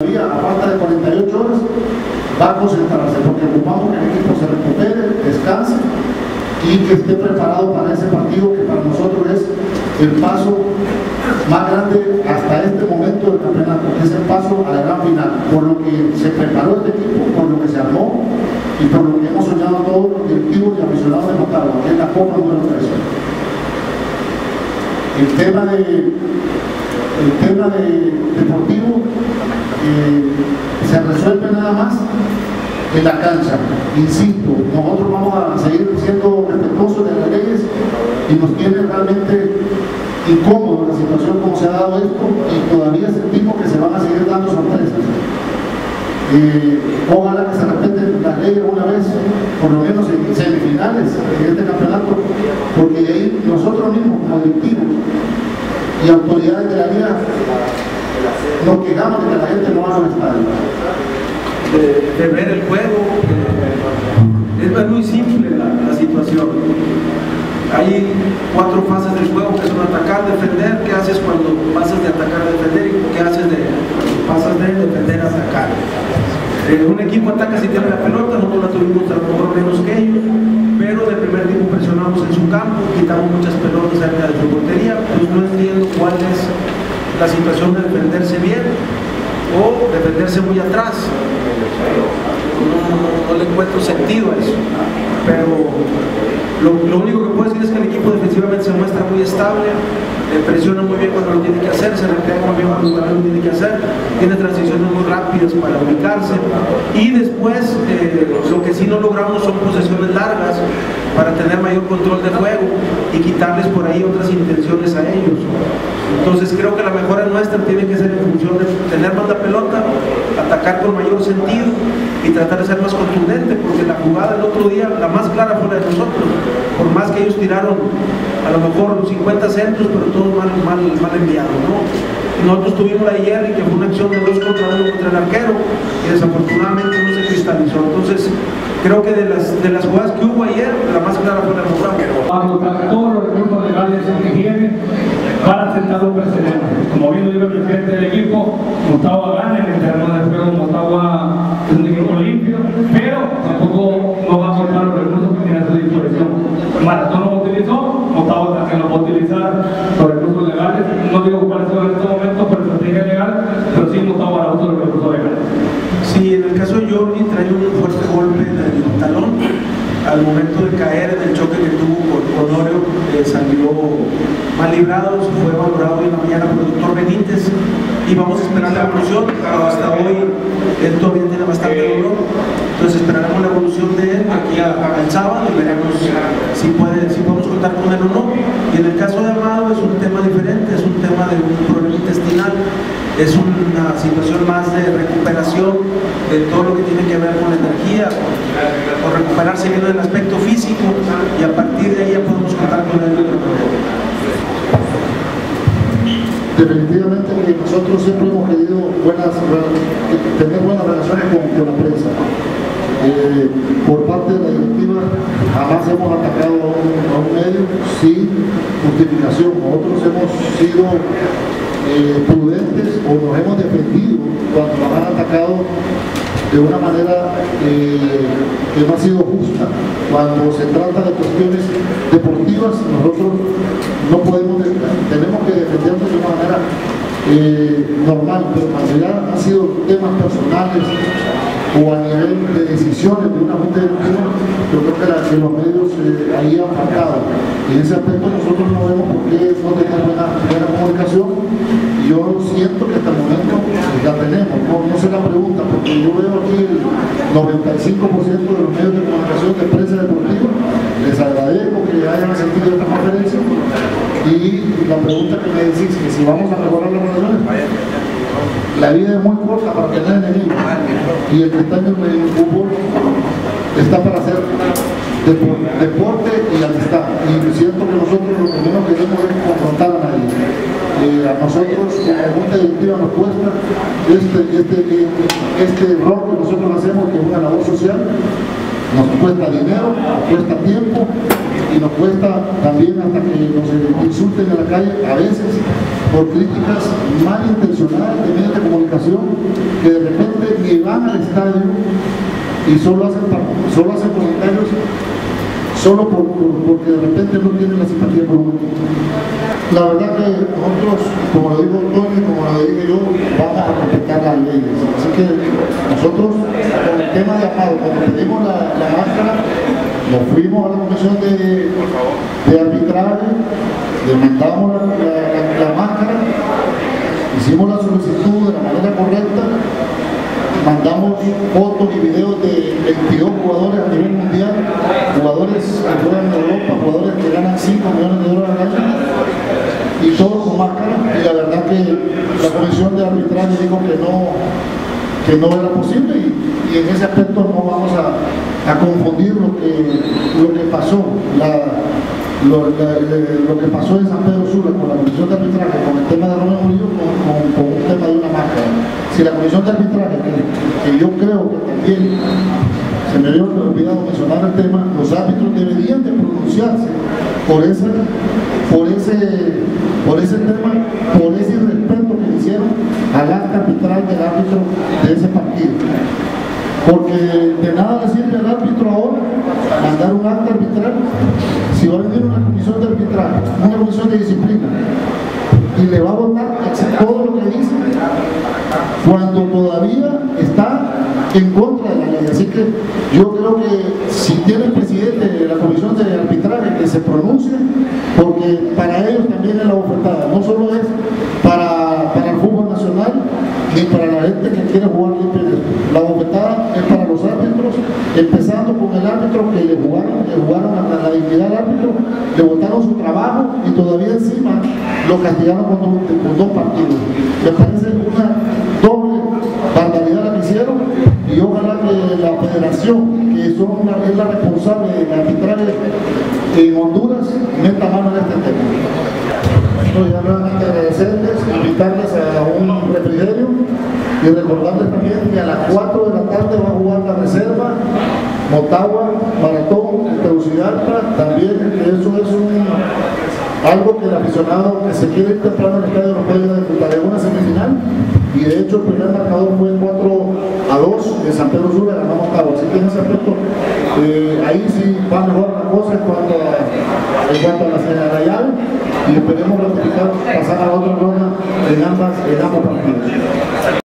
A falta de 48 horas va a concentrarse, porque ocupamos que el equipo se recupere, descanse y que esté preparado para ese partido que para nosotros es el paso más grande hasta este momento del campeonato, que es el paso a la gran final, por lo que se preparó este equipo, por lo que se armó y por lo que hemos soñado todos los directivos y aficionados de Motagua, que es la Copa número 3. El tema deportivo se resuelve nada más en la cancha. Insisto, nosotros vamos a seguir siendo respetuosos de las leyes y nos tiene realmente incómodo la situación como se ha dado esto y todavía sentimos que se van a seguir dando sorpresas. Ojalá que se respeten las leyes una vez, por lo menos en semifinales de este campeonato, porque de ahí nosotros mismos como directivos y autoridades de la liga nos quejamos de que la gente no va al estadio. De ver el juego, es muy simple la situación. Hay 4 fases del juego que son atacar, defender. ¿Qué haces cuando pasas de atacar a defender? ¿Y qué haces pasas de defender a atacar? Un equipo ataca si tiene la pelota, nosotros la tuvimos tampoco menos que ellos, pero de primer tiempo presionamos en su campo, quitamos muchas pelotas cerca de su portería. Pues no entiendo cuál es la situación de defenderse bien o defenderse muy atrás. No le encuentro sentido a eso, pero lo único que puedo decir es que el equipo defensivamente se muestra muy estable, presiona muy bien cuando lo tiene que hacer, se repliega muy bien cuando lo tiene que hacer, tiene transiciones muy rápidas para ubicarse y después lo que sí no logramos son posesiones largas para tener mayor control de juego y quitarles por ahí otras intenciones a ellos. Entonces creo que la mejora nuestra tiene que ser en función de tener más la pelota, atacar con mayor sentido y tratar de ser más contundente, porque la jugada del otro día, la más clara fue la de nosotros, por más que ellos tiraron a lo mejor 50 centros, pero todos mal enviados, ¿no? Nosotros tuvimos la de Jerry, que fue una acción de 2 contra 1 contra el arquero, y desafortunadamente no se cristalizó. Entonces, creo que de las jugadas que hubo ayer, la más clara fue la de Motagua. Vamos a buscar todos los recursos legales que tienen para sentar un precedente. Como bien lo dijo el presidente del equipo, Motagua gana en el terreno de juego. Motagua es un equipo limpio, pero tampoco no va a soltar los recursos que tiene a su disposición. Maratón no lo utilizó, Motagua también lo va a utilizar los recursos legales. No digo cuáles son en este momento por estrategia legal, pero sí Motagua hará uso de los recursos legales. Sí, en el caso de Jordi trae un fuerte golpe en el talón. Al momento de caer en el choque que tuvo con Oreo, salió mal librado, fue valorado en la mañana por el doctor Benítez y vamos a esperar la evolución. Hasta hoy él todavía tiene bastante dolor, entonces esperaremos la evolución de él aquí el sábado y veremos si podemos contar con él o no. Y en el caso de Amado es un tema diferente, es un tema de un problema intestinal. Es una situación más de recuperación de todo lo que tiene que ver con la energía, o recuperarse bien en el aspecto físico, y a partir de ahí ya podemos contar con él. Definitivamente que nosotros siempre hemos querido tener buenas relaciones con la prensa. Por parte de la directiva jamás hemos atacado a un medio sin justificación. Nosotros hemos sido prudentes o nos hemos defendido cuando nos han atacado de una manera que no ha sido justa. Cuando se trata de cuestiones deportivas, nosotros no podemos, tenemos que defendernos de una manera normal, pero en realidad han sido temas personales o a nivel de decisiones de una junta directiva. Yo creo que los medios ahí han faltado. Y en ese aspecto nosotros no vemos por qué no tenemos buena comunicación. Y yo siento que hasta el momento la tenemos, no se la pregunta, porque yo veo aquí el 95% de los medios de comunicación de prensa deportiva. Les agradezco que hayan asistido a esta conferencia. Y la pregunta que me decís, que si vamos a mejorar las relaciones, la vida es muy corta para tener enemigos, y el que está en el fútbol está para hacer deporte y amistad, y siento que nosotros lo que menos queremos es confrontar a nadie. A nosotros como junta directiva nos cuesta este rol que nosotros hacemos, que es una labor social, nos cuesta dinero, nos cuesta tiempo y nos cuesta también hasta que nos insulten en la calle a veces. por críticas malintencionadas de medios de comunicación que de repente ni van al estadio y solo hacen comentarios solo porque de repente no tienen la simpatía por un equipo. La verdad que nosotros, como lo dijo Tony, como lo dije yo, vamos a respetar las leyes. Así que nosotros, con el tema de amado, cuando pedimos la máscara, nos fuimos a la comisión de arbitraje, le mandamos la máscara, hicimos la solicitud de la manera correcta, mandamos fotos y videos de 22 jugadores a nivel mundial, jugadores que juegan en Europa, jugadores que ganan 5 millones de dólares al año, y todos con máscara. Y la verdad que la comisión de arbitraje dijo que no era posible, y en ese aspecto no vamos a confundir lo que pasó. Lo que pasó en San Pedro Sula con la comisión de arbitraje, con el tema de Romeo Murillo, con un tema de una máscara. Si la comisión de arbitraje, que yo creo que también se me había olvidado mencionar el tema, los árbitros deberían de pronunciarse por ese tema, por ese irrespeto que le hicieron al acta arbitral del árbitro de ese partido. Porque de nada le sirve al árbitro ahora mandar un acta arbitral si va a venir una comisión de arbitraje, una comisión de disciplina, y le va a votar todo lo que dice cuando todavía está en contra de la ley. Así que yo creo que si tiene el presidente de la comisión de arbitraje que se pronuncie, porque para ellos también es la bofetada, no solo es para el fútbol nacional ni para la gente que quiere jugar limpio. La bofetada es para los árbitros, empezando con el árbitro que le jugaron a la dignidad al árbitro, le botaron su trabajo y todavía encima lo castigaron con 2 partidos. Me parece una doble barbaridad la que hicieron, y ojalá que la federación, que es la responsable de arbitraje en Honduras, meta mano en este tema. Ya nuevamente agradecerles, invitarles a un refrigerio y recordarles también que a las 4 de la tarde va a jugar la reserva Motagua, Maratón, Tegucigalpa. También eso es algo que el aficionado que se quiere ir temprano al estadio no puede disfrutar. Es una semifinal, y de hecho el primer marcador fue 4-2 de San Pedro Sula, ganó Motagua. Así que en ese aspecto ahí sí va mejor la cosa en cuanto a la llave, y esperemos ratificar, pasar a otra ronda en ambos partidos.